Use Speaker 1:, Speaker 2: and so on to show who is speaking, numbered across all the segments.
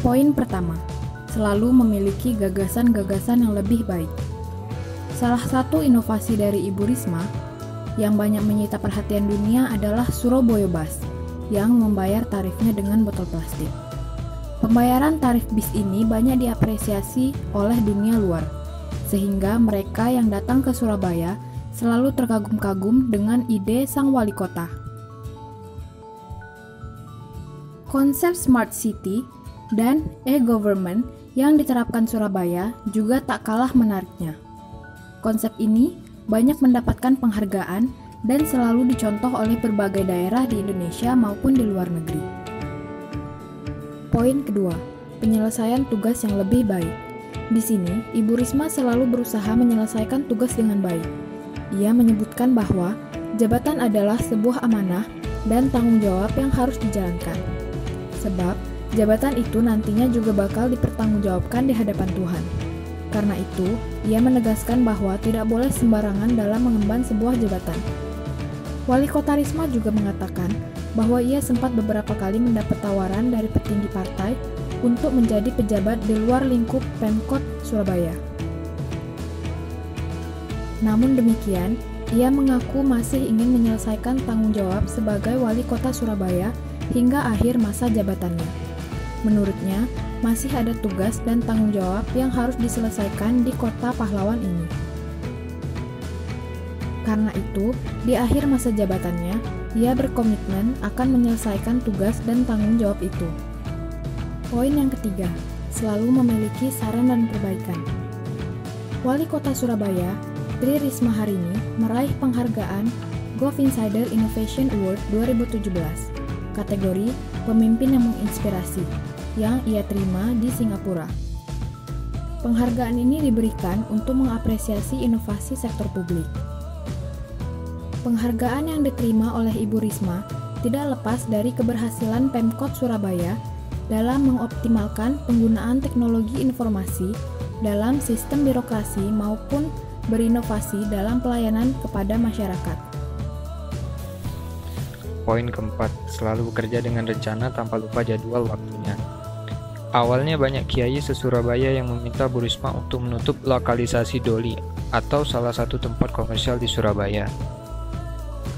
Speaker 1: Poin pertama, selalu memiliki gagasan-gagasan yang lebih baik. Salah satu inovasi dari Ibu Risma yang banyak menyita perhatian dunia adalah Surabaya Bus yang membayar tarifnya dengan botol plastik. Pembayaran tarif bis ini banyak diapresiasi oleh dunia luar, sehingga mereka yang datang ke Surabaya selalu terkagum-kagum dengan ide sang wali kota. Konsep Smart City dan e-government yang diterapkan Surabaya juga tak kalah menariknya. Konsep ini banyak mendapatkan penghargaan dan selalu dicontoh oleh berbagai daerah di Indonesia maupun di luar negeri. Poin kedua, penyelesaian tugas yang lebih baik. Di sini, Ibu Risma selalu berusaha menyelesaikan tugas dengan baik. Ia menyebutkan bahwa jabatan adalah sebuah amanah dan tanggung jawab yang harus dijalankan. Sebab, jabatan itu nantinya juga bakal dipertanggungjawabkan di hadapan Tuhan. Karena itu, ia menegaskan bahwa tidak boleh sembarangan dalam mengemban sebuah jabatan. Wali Kota Risma juga mengatakan bahwa ia sempat beberapa kali mendapat tawaran dari petinggi partai untuk menjadi pejabat di luar lingkup Pemkot Surabaya. Namun demikian, ia mengaku masih ingin menyelesaikan tanggung jawab sebagai Wali Kota Surabaya hingga akhir masa jabatannya. Menurutnya, masih ada tugas dan tanggung jawab yang harus diselesaikan di kota pahlawan ini. Karena itu, di akhir masa jabatannya, ia berkomitmen akan menyelesaikan tugas dan tanggung jawab itu. Poin yang ketiga, selalu memiliki saran dan perbaikan. Wali Kota Surabaya, Tri Risma hari ini meraih penghargaan Gov Insider Innovation Award 2017, kategori Pemimpin yang Menginspirasi, yang ia terima di Singapura. Penghargaan ini diberikan untuk mengapresiasi inovasi sektor publik. Penghargaan yang diterima oleh Ibu Risma tidak lepas dari keberhasilan Pemkot Surabaya dalam mengoptimalkan penggunaan teknologi informasi dalam sistem birokrasi maupun berinovasi dalam pelayanan kepada masyarakat.
Speaker 2: Poin keempat, selalu bekerja dengan rencana tanpa lupa jadwal waktunya. Awalnya banyak kiai se-Surabaya yang meminta Bu Risma untuk menutup lokalisasi Doli atau salah satu tempat komersial di Surabaya.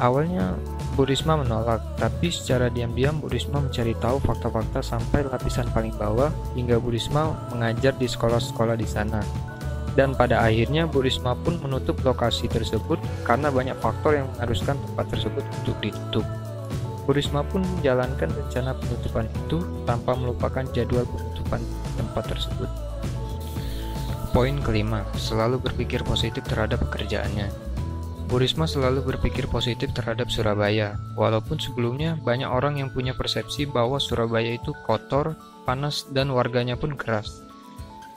Speaker 2: Awalnya Bu Risma menolak, tapi secara diam-diam Bu Risma mencari tahu fakta-fakta sampai lapisan paling bawah hingga Bu Risma mengajar di sekolah-sekolah di sana. Dan pada akhirnya Bu Risma pun menutup lokasi tersebut karena banyak faktor yang mengharuskan tempat tersebut untuk ditutup. Bu Risma pun menjalankan rencana penutupan itu tanpa melupakan jadwal penutupan tempat tersebut. Poin kelima, selalu berpikir positif terhadap pekerjaannya. Bu Risma selalu berpikir positif terhadap Surabaya, walaupun sebelumnya banyak orang yang punya persepsi bahwa Surabaya itu kotor, panas, dan warganya pun keras.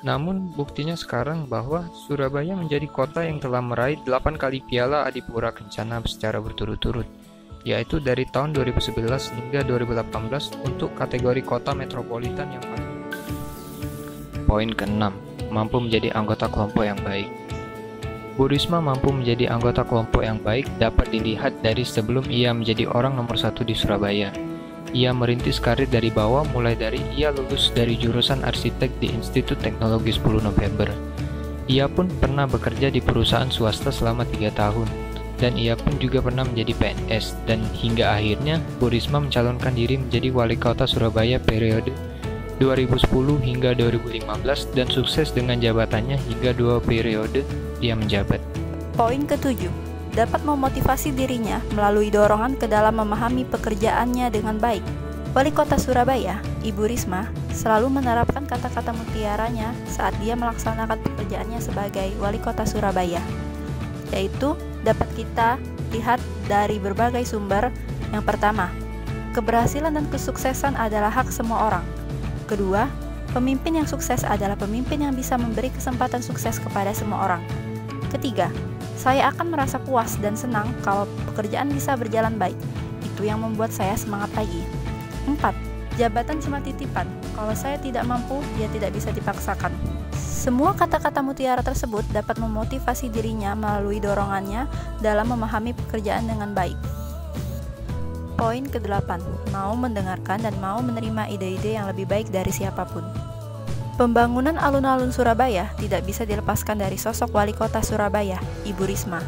Speaker 2: Namun buktinya sekarang bahwa Surabaya menjadi kota yang telah meraih 8 kali Piala Adipura Kencana secara berturut-turut, yaitu dari tahun 2011 hingga 2018 untuk kategori kota metropolitan yang paling. Poin ke-6, mampu menjadi anggota kelompok yang baik. Bu Risma mampu menjadi anggota kelompok yang baik dapat dilihat dari sebelum ia menjadi orang nomor 1 di Surabaya. Ia merintis karir dari bawah mulai dari ia lulus dari jurusan arsitek di Institut Teknologi 10 November. Ia pun pernah bekerja di perusahaan swasta selama 3 tahun. Dan ia pun juga pernah menjadi PNS, dan hingga akhirnya Bu Risma mencalonkan diri menjadi Wali Kota Surabaya periode 2010 hingga 2015 dan sukses dengan jabatannya hingga 2 periode dia menjabat.
Speaker 3: Poin ke-7, dapat memotivasi dirinya melalui dorongan ke dalam memahami pekerjaannya dengan baik. Wali Kota Surabaya, Ibu Risma, selalu menerapkan kata-kata mutiaranya saat dia melaksanakan pekerjaannya sebagai Wali Kota Surabaya, yaitu dapat kita lihat dari berbagai sumber. Yang pertama, keberhasilan dan kesuksesan adalah hak semua orang. Kedua, pemimpin yang sukses adalah pemimpin yang bisa memberi kesempatan sukses kepada semua orang. Ketiga, saya akan merasa puas dan senang kalau pekerjaan bisa berjalan baik. Itu yang membuat saya semangat lagi. 4. Jabatan cuma titipan. Kalau saya tidak mampu, dia tidak bisa dipaksakan. Semua kata-kata mutiara tersebut dapat memotivasi dirinya melalui dorongannya dalam memahami pekerjaan dengan baik. Poin ke-8, mau mendengarkan dan mau menerima ide-ide yang lebih baik dari siapapun. Pembangunan alun-alun Surabaya tidak bisa dilepaskan dari sosok wali kota Surabaya, Ibu Risma.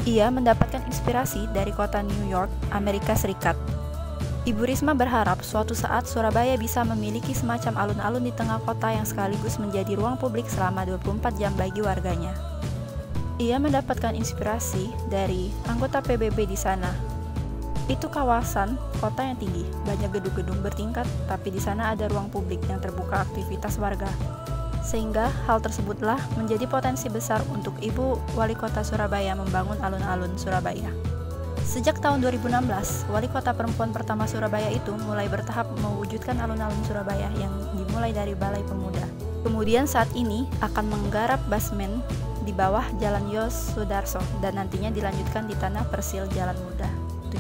Speaker 3: Ia mendapatkan inspirasi dari kota New York, Amerika Serikat. Ibu Risma berharap suatu saat Surabaya bisa memiliki semacam alun-alun di tengah kota yang sekaligus menjadi ruang publik selama 24 jam bagi warganya. Ia mendapatkan inspirasi dari anggota PBB di sana. Itu kawasan kota yang tinggi, banyak gedung-gedung bertingkat, tapi di sana ada ruang publik yang terbuka aktivitas warga. Sehingga hal tersebutlah menjadi potensi besar untuk Ibu Wali Kota Surabaya membangun alun-alun Surabaya. Sejak tahun 2016, Wali Kota perempuan pertama Surabaya itu mulai bertahap mewujudkan alun-alun Surabaya yang dimulai dari Balai Pemuda. Kemudian saat ini akan menggarap basement di bawah Jalan Yos Sudarso dan nantinya dilanjutkan di tanah persil Jalan Muda.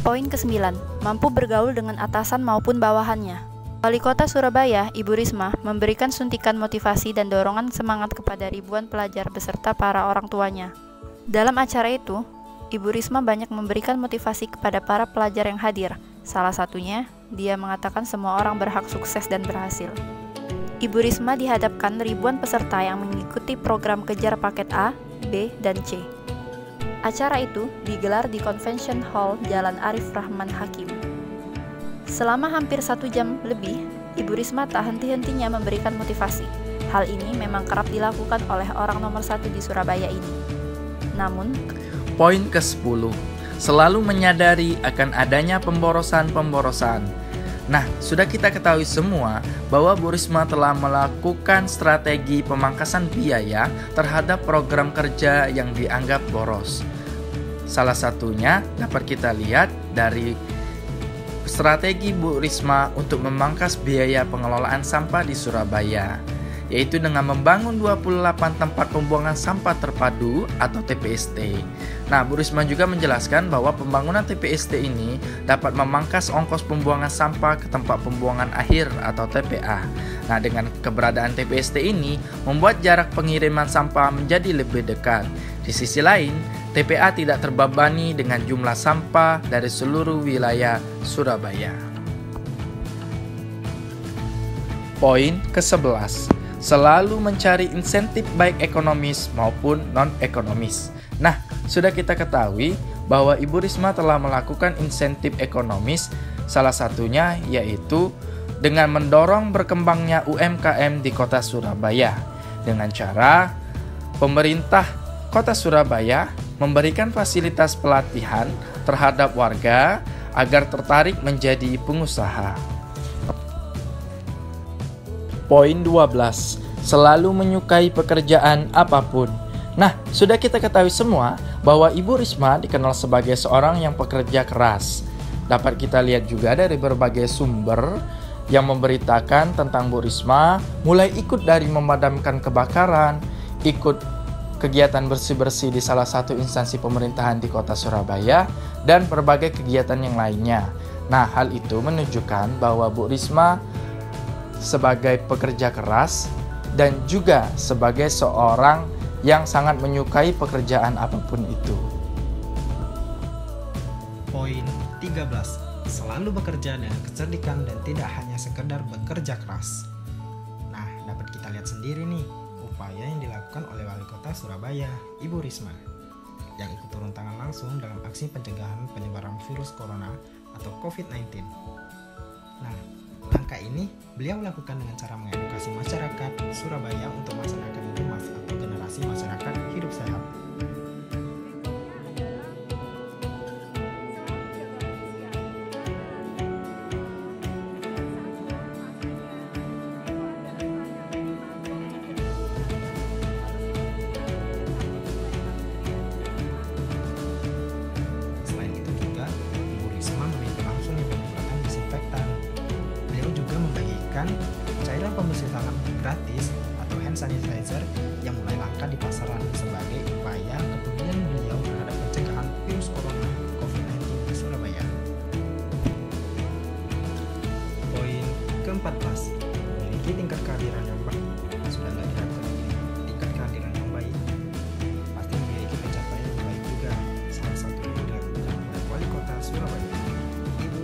Speaker 3: Poin ke-9, mampu bergaul dengan atasan maupun bawahannya. Wali Kota Surabaya, Ibu Risma, memberikan suntikan motivasi dan dorongan semangat kepada ribuan pelajar beserta para orang tuanya. Dalam acara itu, Ibu Risma banyak memberikan motivasi kepada para pelajar yang hadir. Salah satunya, dia mengatakan semua orang berhak sukses dan berhasil. Ibu Risma dihadapkan ribuan peserta yang mengikuti program kejar paket A, B, dan C. Acara itu digelar di Convention Hall Jalan Arif Rahman Hakim. Selama hampir 1 jam lebih, Ibu Risma tak henti-hentinya memberikan motivasi. Hal ini memang kerap dilakukan oleh orang nomor 1 di Surabaya ini. Namun,
Speaker 4: poin ke-10, selalu menyadari akan adanya pemborosan-pemborosan. Nah, sudah kita ketahui semua bahwa Bu Risma telah melakukan strategi pemangkasan biaya terhadap program kerja yang dianggap boros. Salah satunya dapat kita lihat dari strategi Bu Risma untuk memangkas biaya pengelolaan sampah di Surabaya, yaitu dengan membangun 28 tempat pembuangan sampah terpadu atau TPST. Nah, Bu Risma juga menjelaskan bahwa pembangunan TPST ini dapat memangkas ongkos pembuangan sampah ke tempat pembuangan akhir atau TPA. Nah, dengan keberadaan TPST ini membuat jarak pengiriman sampah menjadi lebih dekat. Di sisi lain, TPA tidak terbebani dengan jumlah sampah dari seluruh wilayah Surabaya. Poin ke-11, selalu mencari insentif baik ekonomis maupun non-ekonomis. Nah, sudah kita ketahui bahwa Ibu Risma telah melakukan insentif ekonomis, salah satunya yaitu dengan mendorong berkembangnya UMKM di kota Surabaya dengan cara pemerintah kota Surabaya memberikan fasilitas pelatihan terhadap warga agar tertarik menjadi pengusaha. Poin 12, selalu menyukai pekerjaan apapun. Nah, sudah kita ketahui semua bahwa Ibu Risma dikenal sebagai seorang yang pekerja keras. Dapat kita lihat juga dari berbagai sumber yang memberitakan tentang Bu Risma, mulai ikut dari memadamkan kebakaran, ikut kegiatan bersih-bersih di salah satu instansi pemerintahan di kota Surabaya, dan berbagai kegiatan yang lainnya. Nah, hal itu menunjukkan bahwa Bu Risma sebagai pekerja keras dan juga sebagai seorang yang sangat menyukai pekerjaan apapun itu.
Speaker 5: Poin 13, selalu bekerja dengan kecerdikan dan tidak hanya sekedar bekerja keras. Nah, dapat kita lihat sendiri nih upaya yang dilakukan oleh Wali Kota Surabaya, Ibu Risma, yang ikut turun tangan langsung dalam aksi pencegahan penyebaran virus corona atau COVID-19. Nah, langkah ini beliau lakukan dengan cara mengedukasi masyarakat Surabaya untuk melaksanakan Humas atau generasi masyarakat hidup sehat. Selain itu juga, Ibu Risma memimpin langsung pembuatan disinfektan. Beliau juga membagikan cairan pembersih tangan gratis atau hand sanitizer yang mulai langka di pasaran sebagai upaya kepedulian beliau terhadap pencegahan virus corona COVID-19 di Surabaya. Poin ke-14, memiliki tingkat kehadiran yang baik. Sudah nggak diragukan lagi, tingkat kehadiran yang baik pasti memiliki pencapaian yang baik juga. Salah satu yang dilakukan oleh Wali Kota Surabaya, Ibu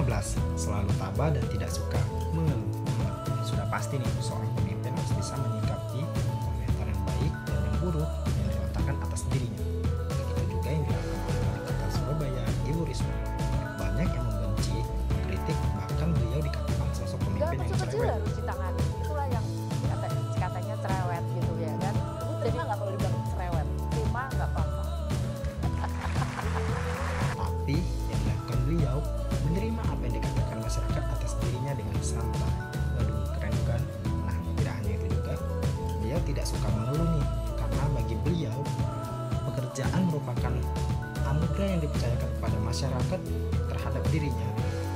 Speaker 5: 15. Selalu tabah dan tidak suka mengeluh. Sudah pasti nih, seorang pemimpin harus bisa menyikapi komentar yang baik dan yang buruk yang dilontarkan atas dirinya. Begitu juga yang dilakukan oleh Wali Kota Surabaya, Ibu Risma. Banyak yang membenci, kritik, bahkan beliau dikatakan sosok pemimpin yang cerewet.
Speaker 6: Harus ditangani. Itulah yang katanya cerewet gitu ya kan. Jadi nggak perlu dibilang cerewet, cuma nggak apa-apa.
Speaker 5: Tapi yang dilakukan beliau menerima apa yang dikatakan masyarakat atas dirinya dengan santai. Waduh, keren kan? Nah, tidak hanya itu juga, beliau tidak suka mengeluh nih, karena bagi beliau pekerjaan merupakan anugerah yang dipercayakan kepada masyarakat terhadap dirinya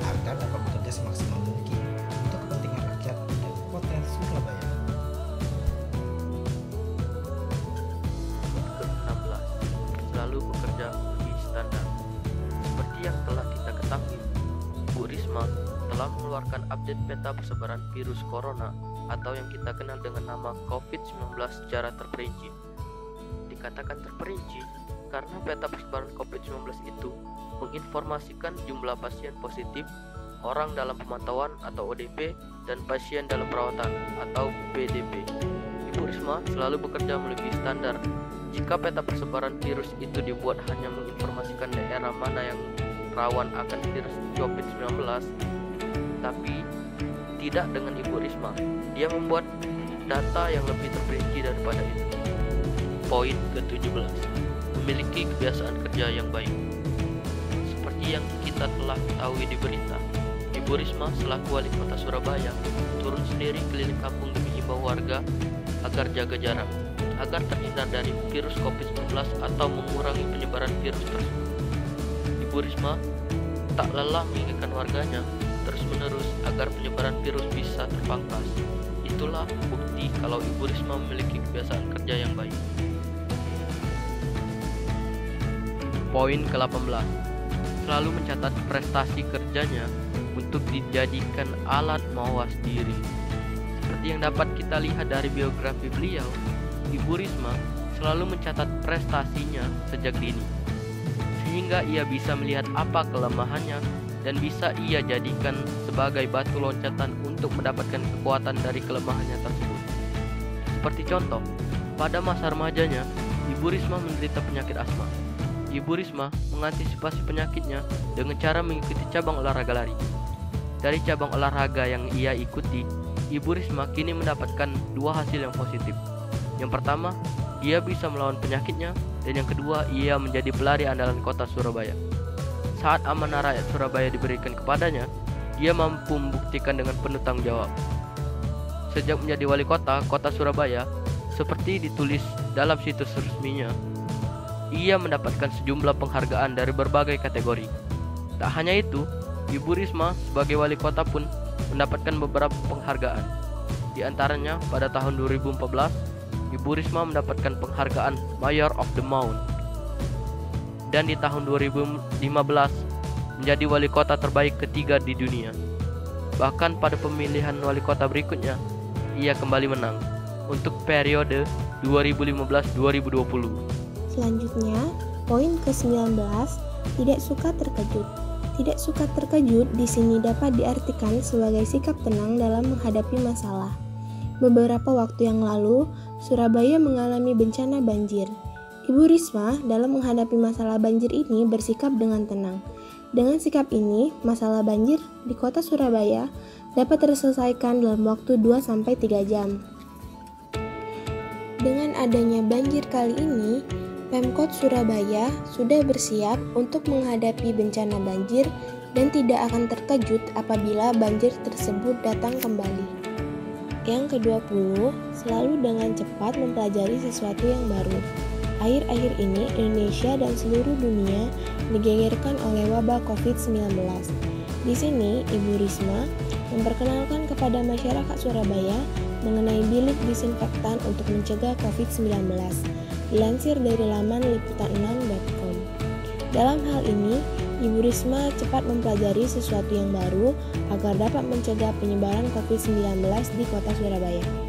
Speaker 5: agar dapat bekerja semaksimal mungkin untuk kepentingan rakyat dan kota Surabaya.
Speaker 7: Ke-16, selalu bekerja di standar. Seperti yang telah kita ketahui, Bu Risma telah mengeluarkan update peta persebaran virus corona atau yang kita kenal dengan nama COVID-19 secara terperinci. Dikatakan terperinci karena peta persebaran COVID-19 itu menginformasikan jumlah pasien positif, orang dalam pemantauan atau ODP, dan pasien dalam perawatan atau PDP. Ibu Risma selalu bekerja melebihi standar. Jika peta persebaran virus itu dibuat hanya menginformasikan daerah mana yang rawan akan virus COVID-19, tapi tidak dengan Ibu Risma. Dia membuat data yang lebih terperinci daripada itu. Poin ke-17, memiliki kebiasaan kerja yang baik. Seperti yang kita telah ketahui di berita, Ibu Risma selaku Wali Kota Surabaya turun sendiri keliling kampung demi himbau warga agar jaga jarak, agar terhindar dari virus COVID-19 atau mengurangi penyebaran virus tersebut. Ibu Risma tak lelah mengingatkan warganya terus-menerus agar penyebaran virus bisa terpangkas. Itulah bukti kalau Ibu Risma memiliki kebiasaan kerja yang baik. Poin ke-18, selalu mencatat prestasi kerjanya untuk dijadikan alat mawas diri. Seperti yang dapat kita lihat dari biografi beliau, Ibu Risma selalu mencatat prestasinya sejak dini, sehingga ia bisa melihat apa kelemahannya dan bisa ia jadikan sebagai batu loncatan untuk mendapatkan kekuatan dari kelemahannya tersebut. Seperti contoh, pada masa remajanya, Ibu Risma menderita penyakit asma. Ibu Risma mengantisipasi penyakitnya dengan cara mengikuti cabang olahraga lari. Dari cabang olahraga yang ia ikuti, Ibu Risma kini mendapatkan dua hasil yang positif. Yang pertama, ia bisa melawan penyakitnya, dan yang kedua, ia menjadi pelari andalan kota Surabaya. Saat amanah rakyat Surabaya diberikan kepadanya, dia mampu membuktikan dengan penuh tanggung jawab. Sejak menjadi wali kota Surabaya, seperti ditulis dalam situs resminya, ia mendapatkan sejumlah penghargaan dari berbagai kategori. Tak hanya itu, Ibu Risma sebagai wali kota pun mendapatkan beberapa penghargaan. Di antaranya pada tahun 2014, Ibu Risma mendapatkan penghargaan Mayor of the Mount. Dan di tahun 2015 menjadi wali kota terbaik ketiga di dunia. Bahkan pada pemilihan wali kota berikutnya, ia kembali menang untuk periode 2015-2020.
Speaker 8: Selanjutnya, poin ke-19, tidak suka terkejut. Tidak suka terkejut di sini dapat diartikan sebagai sikap tenang dalam menghadapi masalah. Beberapa waktu yang lalu, Surabaya mengalami bencana banjir. Ibu Risma dalam menghadapi masalah banjir ini bersikap dengan tenang. Dengan sikap ini, masalah banjir di kota Surabaya dapat terselesaikan dalam waktu 2-3 jam. Dengan adanya banjir kali ini, Pemkot Surabaya sudah bersiap untuk menghadapi bencana banjir dan tidak akan terkejut apabila banjir tersebut datang kembali. Yang ke-20, selalu dengan cepat mempelajari sesuatu yang baru. Akhir-akhir ini Indonesia dan seluruh dunia digegerkan oleh wabah COVID-19. Di sini, Ibu Risma memperkenalkan kepada masyarakat Surabaya mengenai bilik disinfektan untuk mencegah COVID-19. Dilansir dari laman liputan6.com. Dalam hal ini, Ibu Risma cepat mempelajari sesuatu yang baru agar dapat mencegah penyebaran COVID-19 di kota Surabaya.